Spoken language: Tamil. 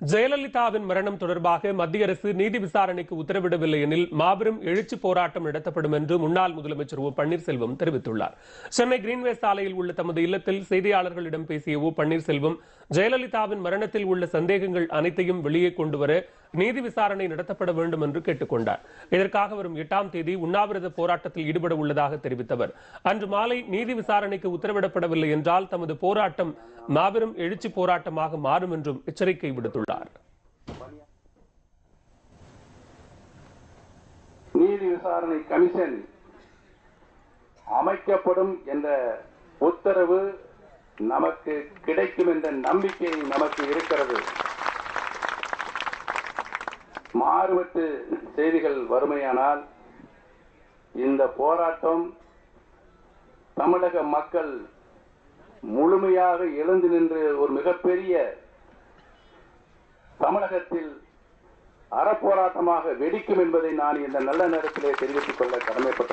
ஜெயலலிதாவின் மரணம் தொடர்பாக மத்திய அரசு நீதி விசாரணைக்கு உத்தரவிடவில்லை எனில் மாபெரும் எழுச்சி போராட்டம் நடத்தப்படும் என்று முன்னாள் முதலமைச்சர் ஓ பன்னீர்செல்வம் தெரிவித்துள்ளார். சென்னை கிரீன்வே சாலையில் உள்ள தமது இல்லத்தில் செய்தியாளர்களிடம் பேசிய ஓ பன்னீர்செல்வம், ஜெயலலிதாவின் மரணத்தில் உள்ள சந்தேகங்கள் அனைத்தையும் வெளியே கொண்டுவர நீதி விசாரணை நடத்தப்பட வேண்டும் என்று கேட்டுக் கொண்டார். இதற்காக வரும் 8ஆம் தேதி உண்ணாவிரத போராட்டத்தில் ஈடுபட உள்ளதாக தெரிவித்தவர், அன்று மாலை நீதி விசாரணைக்கு உத்தரவிடப்படவில்லை என்றால் தமது போராட்டம் மாபெரும் எழுச்சி போராட்டமாக மாறும் என்றும் எச்சரிக்கை விடுத்துள்ளார். நீதி விசாரணை கமிஷன் அமைக்கப்படும் என்ற உத்தரவு நமக்கு கிடைக்கும் என்ற நம்பிக்கை நமக்கு இருக்கிறது. மாறுபட்டு செய்திகள் வறுமையானால் இந்த போராட்டம் தமிழக மக்கள் முழுமையாக எழுந்து நின்று ஒரு மிகப்பெரிய தமிழகத்தில் அறப்போராட்டமாக வெடிக்கும் என்பதை நான் இந்த நல்ல நேரத்திலே தெரிவித்துக் கொள்ள கடமைப்பட்டேன்.